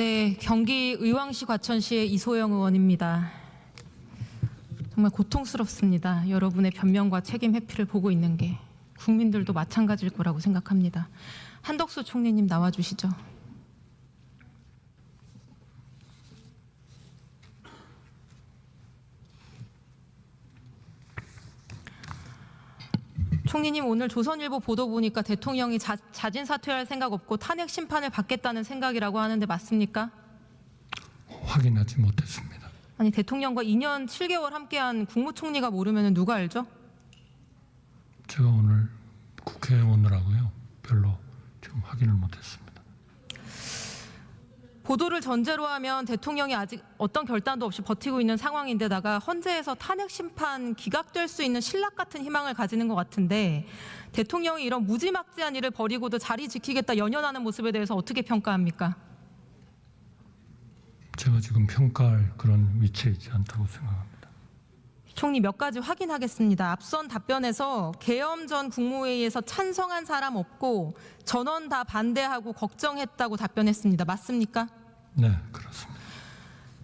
네, 경기 의왕시 과천시의 이소영 의원입니다. 정말 고통스럽습니다. 여러분의 변명과 책임 회피를 보고 있는 게 국민들도 마찬가지일 거라고 생각합니다. 한덕수 총리님 나와주시죠. 총리님, 오늘 조선일보 보도 보니까 대통령이 자진 사퇴할 생각 없고 탄핵 심판을 받겠다는 생각이라고 하는데 맞습니까? 확인하지 못했습니다. 아니, 대통령과 2년 7개월 함께한 국무총리가 모르면 누가 알죠? 제가 오늘 국회에 오느라고요. 별로 지금 확인을 못했습니다. 보도를 전제로 하면 대통령이 아직 어떤 결단도 없이 버티고 있는 상황인데다가 헌재에서 탄핵 심판 기각될 수 있는 신락 같은 희망을 가지는 것 같은데 대통령이 이런 무지막지한 일을 벌이고도 자리 지키겠다 연연하는 모습에 대해서 어떻게 평가합니까? 제가 지금 평가할 그런 위치에 있지 않다고 생각합니다. 총리, 몇 가지 확인하겠습니다. 앞선 답변에서 계엄 전 국무회의에서 찬성한 사람 없고 전원 다 반대하고 걱정했다고 답변했습니다. 맞습니까? 네, 그렇습니다.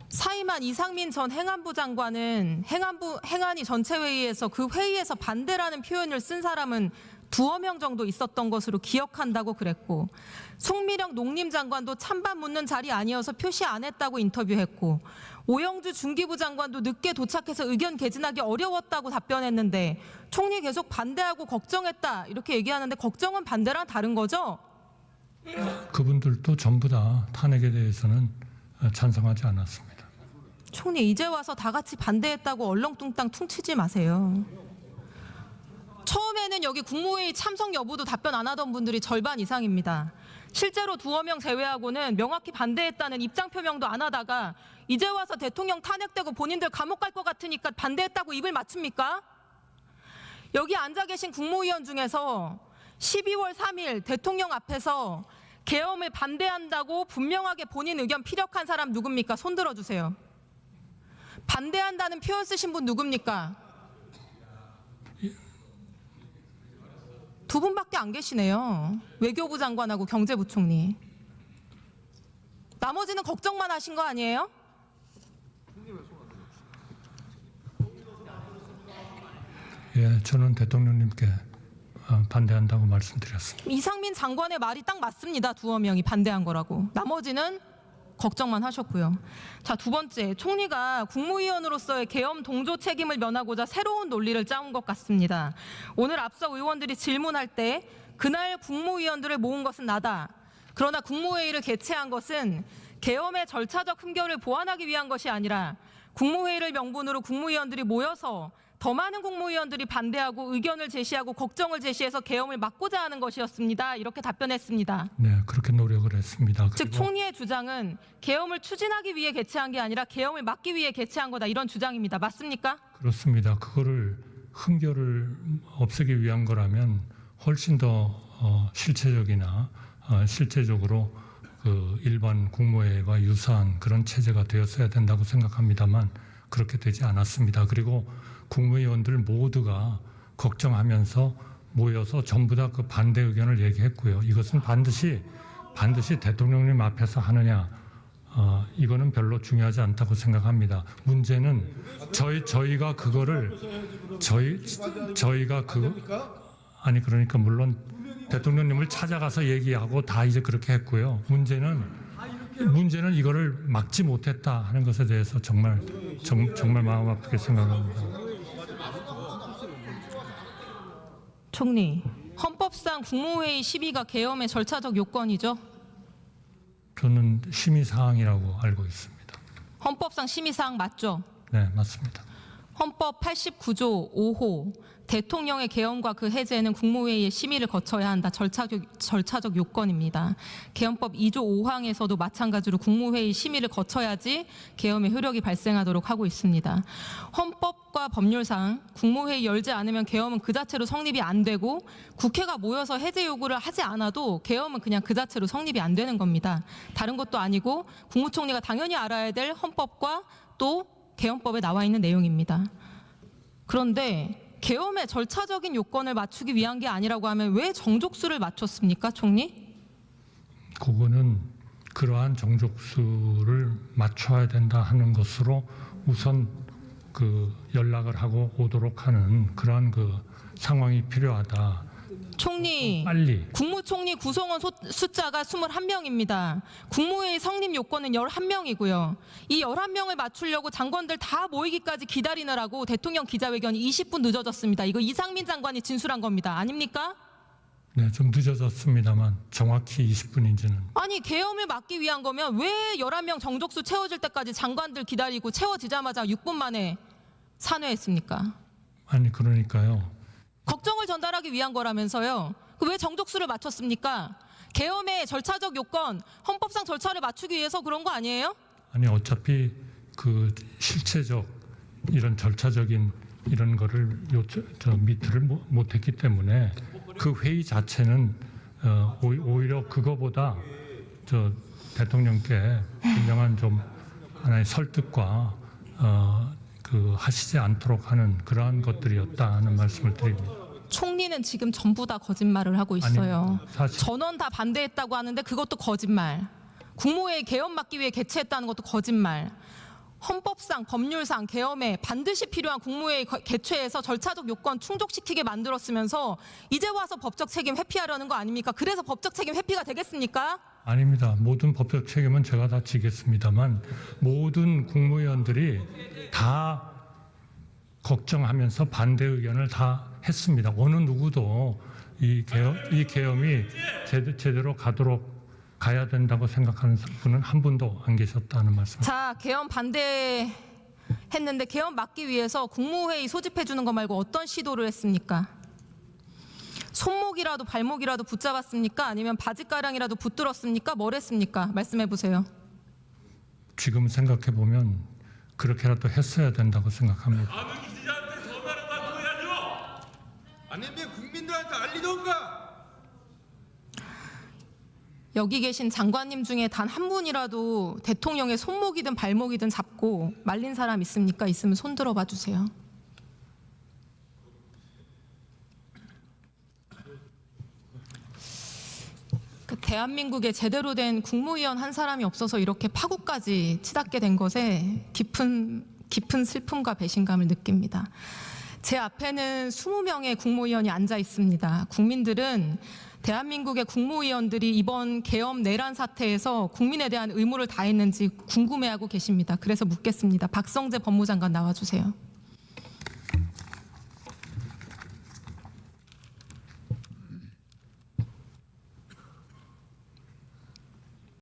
사임한 이상민 전 행안부 장관은 행안위 전체회의에서 그 회의에서 반대라는 표현을 쓴 사람은 2명 정도 있었던 것으로 기억한다고 그랬고, 송미령 농림장관도 찬반 묻는 자리 아니어서 표시 안 했다고 인터뷰했고, 오영주 중기부 장관도 늦게 도착해서 의견 개진하기 어려웠다고 답변했는데 총리 계속 반대하고 걱정했다 이렇게 얘기하는데 걱정은 반대랑 다른 거죠? 그분들도 전부 다 탄핵에 대해서는 찬성하지 않았습니다. 총리, 이제 와서 다 같이 반대했다고 얼렁뚱땅 퉁치지 마세요. 처음에는 여기 국무회의 참석 여부도 답변 안 하던 분들이 절반 이상입니다. 실제로 2명 제외하고는 명확히 반대했다는 입장 표명도 안 하다가 이제 와서 대통령 탄핵되고 본인들 감옥 갈 것 같으니까 반대했다고 입을 맞춥니까? 여기 앉아 계신 국무위원 중에서 12월 3일 대통령 앞에서 계엄을 반대한다고 분명하게 본인 의견 피력한 사람 누굽니까? 손 들어주세요. 반대한다는 표현 쓰신 분 누굽니까? 2분밖에 안 계시네요. 외교부 장관하고 경제부총리. 나머지는 걱정만 하신 거 아니에요? 예, 저는 대통령님께 반대한다고 말씀드렸습니다. 이상민 장관의 말이 딱 맞습니다. 2명이 반대한 거라고. 나머지는 걱정만 하셨고요. 자, 2번째, 총리가 국무위원으로서의 계엄 동조 책임을 면하고자 새로운 논리를 짜온 것 같습니다. 오늘 앞서 의원들이 질문할 때 그날 국무위원들을 모은 것은 나다. 그러나 국무회의를 개최한 것은 계엄의 절차적 흠결을 보완하기 위한 것이 아니라 국무회의를 명분으로 국무위원들이 모여서 더 많은 국무위원들이 반대하고 의견을 제시하고 걱정을 제시해서 계엄을 막고자 하는 것이었습니다. 이렇게 답변했습니다. 네, 그렇게 노력을 했습니다. 즉 총리의 주장은 계엄을 추진하기 위해 개최한 게 아니라 계엄을 막기 위해 개최한 거다, 이런 주장입니다. 맞습니까? 그렇습니다. 그거를 흠결을 없애기 위한 거라면 훨씬 더 실체적이나 실제적으로 그 일반 국무회의와 유사한 그런 체제가 되었어야 된다고 생각합니다만 그렇게 되지 않았습니다. 그리고 국무위원들 모두가 걱정하면서 모여서 전부 다 그 반대 의견을 얘기했고요. 이것은 반드시 대통령님 앞에서 하느냐, 이거는 별로 중요하지 않다고 생각합니다. 문제는 저희가 그거를 아니 그러니까 물론 대통령님을 찾아가서 얘기하고 다 이제 그렇게 했고요. 문제는 이거를 막지 못했다 하는 것에 대해서 정말 마음 아프게 생각합니다. 총리, 헌법상 국무회의 시비가 계엄의 절차적 요건이죠? 저는 심의사항이라고 알고 있습니다. 헌법상 심의사항 맞죠? 네, 맞습니다. 헌법 89조 5호 대통령의 계엄과 그 해제는 국무회의의 심의를 거쳐야 한다. 절차적 요건입니다. 계엄법 2조 5항에서도 마찬가지로 국무회의 심의를 거쳐야지 계엄의 효력이 발생하도록 하고 있습니다. 헌법과 법률상 국무회의 열지 않으면 계엄은 그 자체로 성립이 안 되고 국회가 모여서 해제 요구를 하지 않아도 계엄은 그냥 그 자체로 성립이 안 되는 겁니다. 다른 것도 아니고 국무총리가 당연히 알아야 될 헌법과 또 계엄법에 나와 있는 내용입니다. 그런데 계엄의 절차적인 요건을 맞추기 위한 게 아니라고 하면 왜 정족수를 맞췄습니까, 총리? 그거는 그러한 정족수를 맞춰야 된다 하는 것으로 우선 그 연락을 하고 오도록 하는 그러한 그 상황이 필요하다. 총리, 빨리. 국무총리 구성원 숫자가 21명입니다. 국무회의 성립 요건은 11명이고요. 이 11명을 맞추려고 장관들 다 모이기까지 기다리느라고 대통령 기자회견이 20분 늦어졌습니다. 이거 이상민 장관이 진술한 겁니다. 아닙니까? 네, 좀 늦어졌습니다만 정확히 20분인지는. 아니, 계엄을 막기 위한 거면 왜 11명 정족수 채워질 때까지 장관들 기다리고 채워지자마자 6분 만에 산회했습니까? 아니 그러니까요. 걱정을 전달하기 위한 거라면서요. 왜 정족수를 맞췄습니까? 계엄의 절차적 요건, 헌법상 절차를 맞추기 위해서 그런 거 아니에요? 아니 어차피 그 실체적 이런 절차적인 이런 거를 미트를 못했기 때문에 그 회의 자체는 오히려 그거보다 저 대통령께 분명한 좀 하나의 설득과 그 하시지 않도록 하는 그러한 것들이었다는 말씀을 드립니다. 총리는 지금 전부 다 거짓말을 하고 있어요. 아니, 사실 전원 다 반대했다고 하는데 그것도 거짓말. 국무회의 계엄 막기 위해 개최했다는 것도 거짓말. 헌법상, 법률상 계엄에 반드시 필요한 국무회의 개최해서 절차적 요건 충족시키게 만들었으면서 이제 와서 법적 책임 회피하려는 거 아닙니까? 그래서 법적 책임 회피가 되겠습니까? 아닙니다. 모든 법적 책임은 제가 다 지겠습니다만 모든 국무위원들이 다 걱정하면서 반대 의견을 다 했습니다. 어느 누구도 이 계엄이 제대로 가야 된다고 생각하는 분은 한 분도 안 계셨다는 말씀. 자, 계엄 반대했는데 계엄 막기 위해서 국무회의 소집해 주는 거 말고 어떤 시도를 했습니까? 손목이라도 발목이라도 붙잡았습니까? 아니면 바지가랑이라도 붙들었습니까? 뭘 했습니까? 말씀해 보세요. 지금 생각해 보면 그렇게라도 했어야 된다고 생각합니다. 아는 기자한테 전화를 받아야죠. 아니면 국민들한테 알리던가. 여기 계신 장관님 중에 단 한 분이라도 대통령의 손목이든 발목이든 잡고 말린 사람 있습니까? 있으면 손 들어봐 주세요. 그 대한민국에 제대로 된 국무위원 한 사람이 없어서 이렇게 파국까지 치닫게 된 것에 깊은 슬픔과 배신감을 느낍니다. 제 앞에는 20명의 국무위원이 앉아 있습니다. 국민들은 대한민국의 국무위원들이 이번 계엄 내란 사태에서 국민에 대한 의무를 다했는지 궁금해하고 계십니다. 그래서 묻겠습니다. 박성재 법무장관 나와주세요.